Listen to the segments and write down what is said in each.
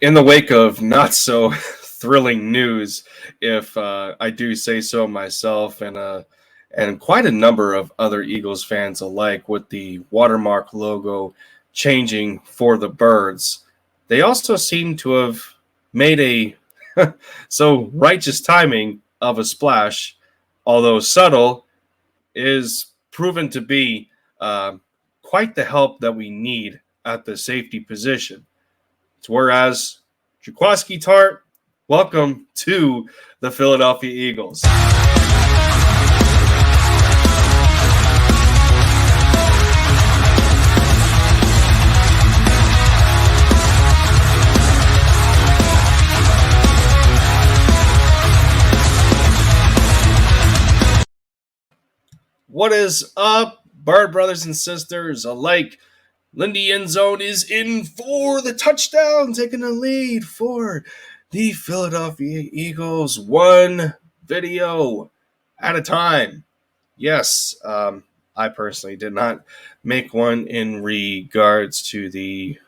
In the wake of not so thrilling news, if I do say so myself, and quite a number of other Eagles fans alike, with the watermark logo changing for the birds, they also seem to have made a so righteous timing of a splash, although subtle, is proven to be quite the help that we need at the safety position. Whereas Jaquaski Tart, welcome to the Philadelphia Eagles. What is up, Bird brothers and sisters alike? Lindy Endzone is in for the touchdown, taking the lead for the Philadelphia Eagles, one video at a time. Yes, I personally did not make one in regards to the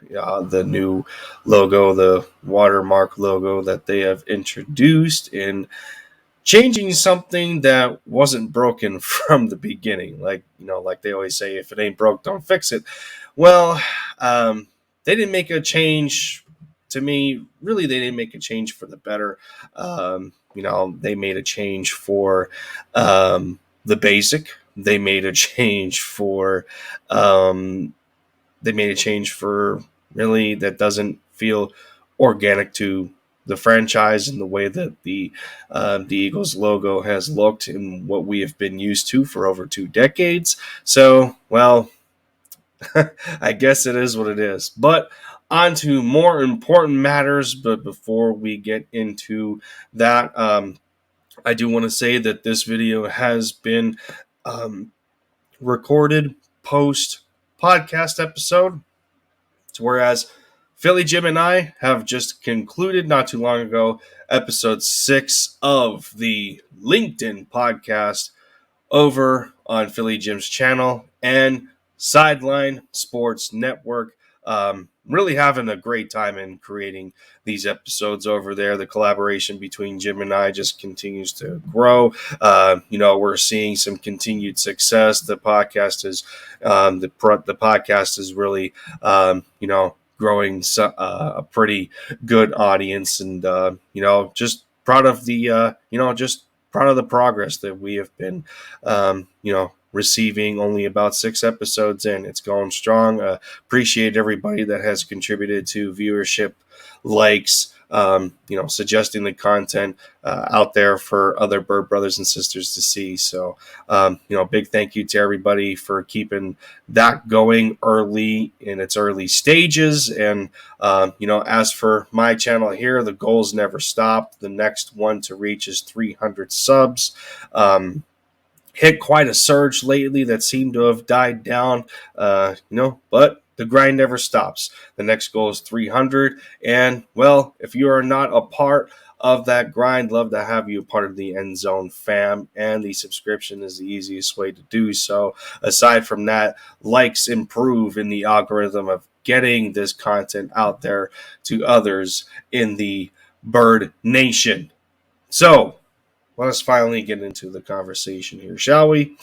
new logo, the watermark logo that they have introduced in changing something that wasn't broken from the beginning. Like they always say, if it ain't broke, don't fix it. Well, they didn't make a change. To me, really, they didn't make a change for the better. They made a change for the basic. They made a change for really that doesn't feel organic to the franchise and the way that the Eagles logo has looked and what we have been used to for over 2 decades. So, well, I guess it is what it is. But on to more important matters. But before we get into that, I do want to say that this video has been recorded post podcast episode. Whereas Philly Jim and I have just concluded not too long ago episode 6 of the Linc'd In podcast over on Philly Jim's channel and Sideline Sports Network. Really having a great time in creating these episodes over there. The collaboration between Jim and I just continues to grow. We're seeing some continued success. The podcast is the podcast is really growing a pretty good audience, and just proud of the proud of the progress that we have been receiving. Only about 6 episodes in, it's going strong. Appreciate everybody that has contributed to viewership, likes, suggesting the content out there for other Bird brothers and sisters to see. So, big thank you to everybody for keeping that going early in its early stages. And, as for my channel here, the goals never stop. The next one to reach is 300 subs. Hit quite a surge lately that seemed to have died down, but the grind never stops. The next goal is 300. And, well, if you are not a part of that grind, love to have you a part of the Endzone fam. And the subscription is the easiest way to do so. Aside from that, likes improve in the algorithm of getting this content out there to others in the Bird Nation. So, let us finally get into the conversation here, shall we?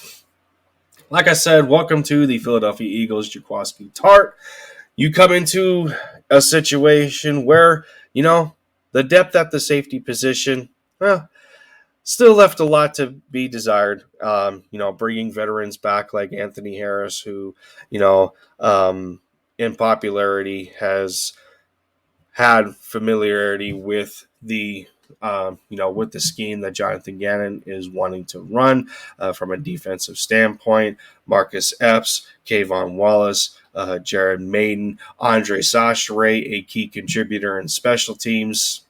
Like I said, welcome to the Philadelphia Eagles, Jaquaski Tart. You come into a situation where, the depth at the safety position, still left a lot to be desired. Bringing veterans back like Anthony Harris, who, in popularity has had familiarity with the with the scheme that Jonathan Gannon is wanting to run from a defensive standpoint. Marcus Epps, VonWallace, Jared Maiden, Andre Sachere, a key contributor in special teams.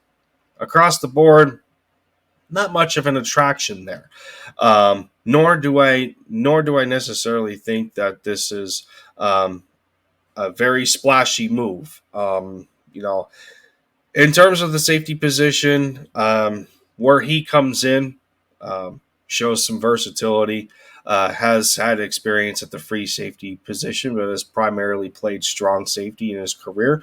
Across the board, not much of an attraction there. Nor do I necessarily think that this is a very splashy move. In terms of the safety position, where he comes in, shows some versatility. has had experience at the free safety position, but has primarily played strong safety in his career.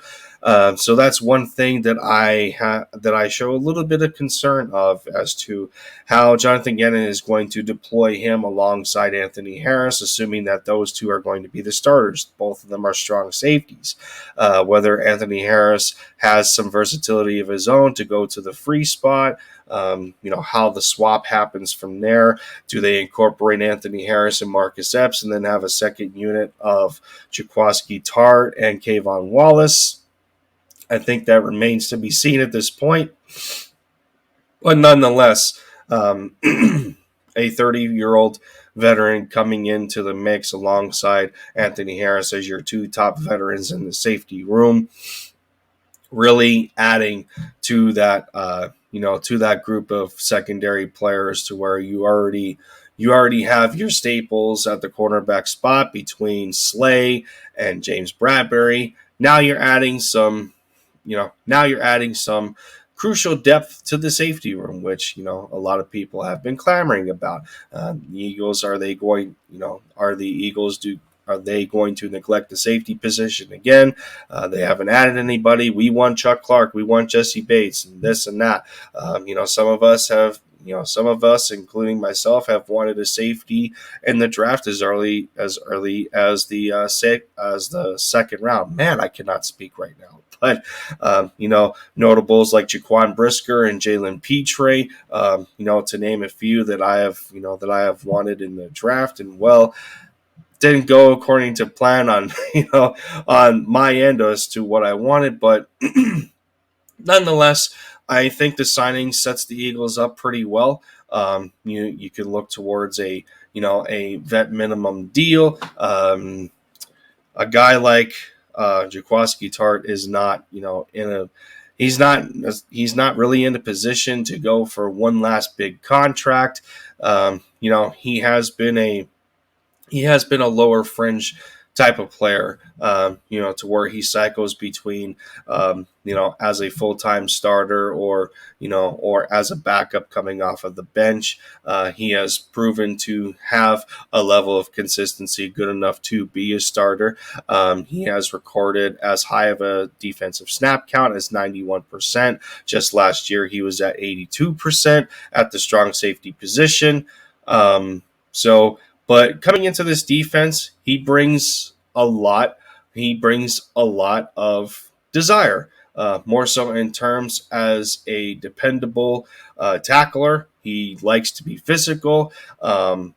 So that's one thing that I show a little bit of concern of as to how Jonathan Gannon is going to deploy him alongside Anthony Harris, assuming that those two are going to be the starters. Both of them are strong safeties. Whether Anthony Harris has some versatility of his own to go to the free spot, how the swap happens from there. Do they incorporate Anthony Harris and Marcus Epps and then have a second unit of Jaquiski Tartt and VonWallace? I think that remains to be seen at this point. But nonetheless, a 30-year-old veteran coming into the mix alongside Anthony Harris as your two top veterans in the safety room, really adding to that, to that group of secondary players, to where you already have your staples at the cornerback spot between Slay and James Bradbury. Now you're adding some crucial depth to the safety room, which a lot of people have been clamoring about. The Eagles, are the Eagles to neglect the safety position again? They haven't added anybody. We want Chuck Clark, we want Jesse Bates, and this and that. Some of us, including myself, have wanted a safety in the draft as early as the second round. Man, I cannot speak right now. But notables like Jaquan Brisker and Jalen Petre, to name a few that I have wanted in the draft, and didn't go according to plan on my end as to what I wanted. But nonetheless, I think the signing sets the Eagles up pretty well. You could look towards a vet minimum deal. A guy like Jaquiski Tartt is not he's not really in a position to go for one last big contract. He has been a lower fringe type of player, to where he cycles between, as a full-time starter or as a backup coming off of the bench. He has proven to have a level of consistency good enough to be a starter. He has recorded as high of a defensive snap count as 91%. Just last year, he was at 82% at the strong safety position. But coming into this defense, he brings a lot. He brings a lot of desire, more so in terms as a dependable tackler. He likes to be physical.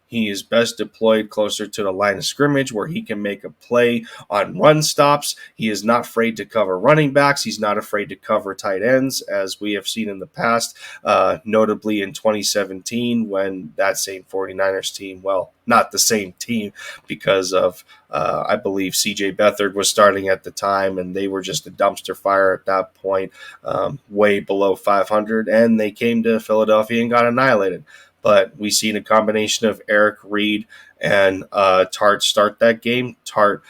He is best deployed closer to the line of scrimmage where he can make a play on run stops. He is not afraid to cover running backs. He's not afraid to cover tight ends, as we have seen in the past, notably in 2017 when that same 49ers team, not the same team because of, I believe CJ Beathard was starting at the time, and they were just a dumpster fire at that point, way below 500, and they came to Philadelphia and got annihilated. But we seen a combination of Eric Reed and Tartt start that game. Tartt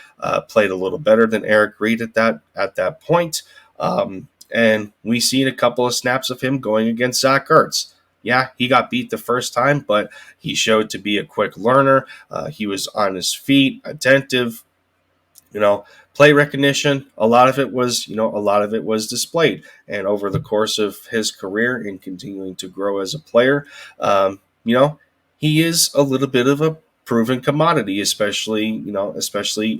played a little better than Eric Reed at that point. And we seen a couple of snaps of him going against Zach Ertz. Yeah, he got beat the first time, but he showed to be a quick learner. He was on his feet, attentive. Play recognition. A lot of it was displayed. And over the course of his career and continuing to grow as a player, he is a little bit of a proven commodity, especially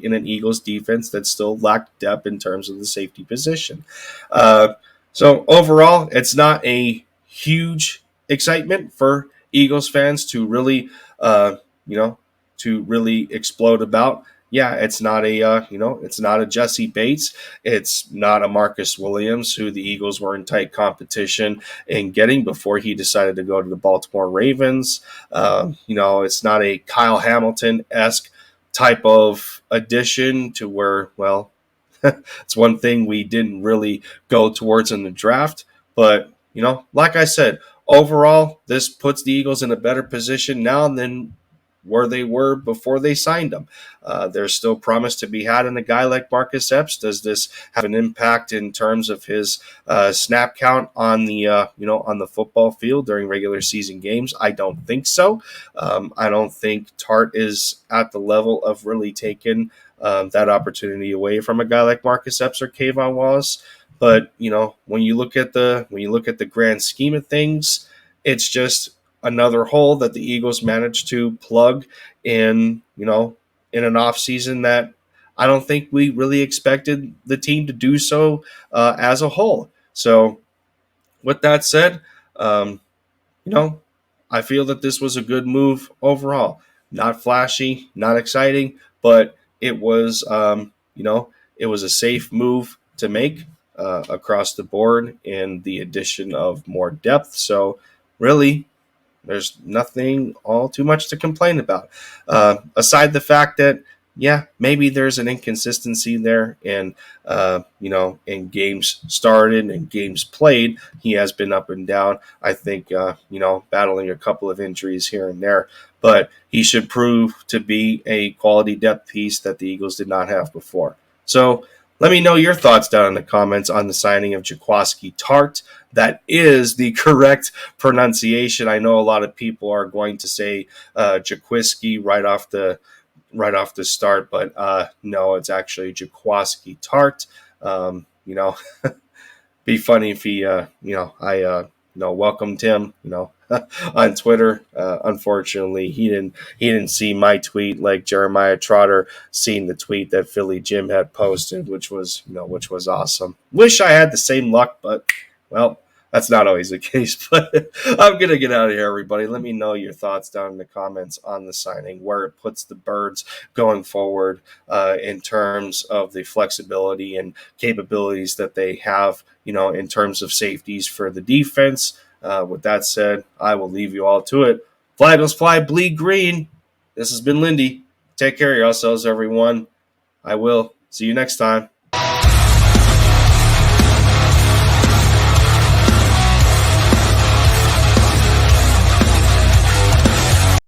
in an Eagles defense that still lacked depth in terms of the safety position. So overall, it's not a huge excitement for Eagles fans to really explode about. Yeah, it's not a Jesse Bates. It's not a Marcus Williams, who the Eagles were in tight competition in getting before he decided to go to the Baltimore Ravens. It's not a Kyle Hamilton-esque type of addition to where, it's one thing we didn't really go towards in the draft. But, like I said, overall, this puts the Eagles in a better position now than where they were before they signed him. There's still promise to be had in a guy like Marcus Epps. Does this have an impact in terms of his snap count on the on the football field during regular season games? I don't think so. I don't think Tart is at the level of really taking that opportunity away from a guy like Marcus Epps or VonWallace. But when you look at the grand scheme of things, it's just another hole that the Eagles managed to plug in. In an offseason that I don't think we really expected the team to do so as a whole. So, with that said, um, I feel that this was a good move overall. Not flashy, not exciting, but it was, it was a safe move to make across the board in the addition of more depth. So, really, there's nothing all too much to complain about. Aside the fact that, yeah, maybe there's an inconsistency there in games started and games played. He has been up and down. I think, battling a couple of injuries here and there. But he should prove to be a quality depth piece that the Eagles did not have before. So let me know your thoughts down in the comments on the signing of Jaquiski Tartt. That is the correct pronunciation. I know a lot of people are going to say Jaquiski right off the start, but no, it's actually Jaquiski Tartt. Be funny if he, I welcomed him, on Twitter. Unfortunately, he didn't see my tweet like Jeremiah Trotter seen the tweet that Philly Jim had posted, which was awesome. Wish I had the same luck, but well, that's not always the case. But I'm gonna get out of here, everybody. Let me know your thoughts down in the comments on the signing, where it puts the Birds going forward in terms of the flexibility and capabilities that they have, in terms of safeties for the defense. With that said, I will leave you all to it. Fly, Bills, fly, bleed green. This has been Lindy. Take care of yourselves, everyone. I will. See you next time.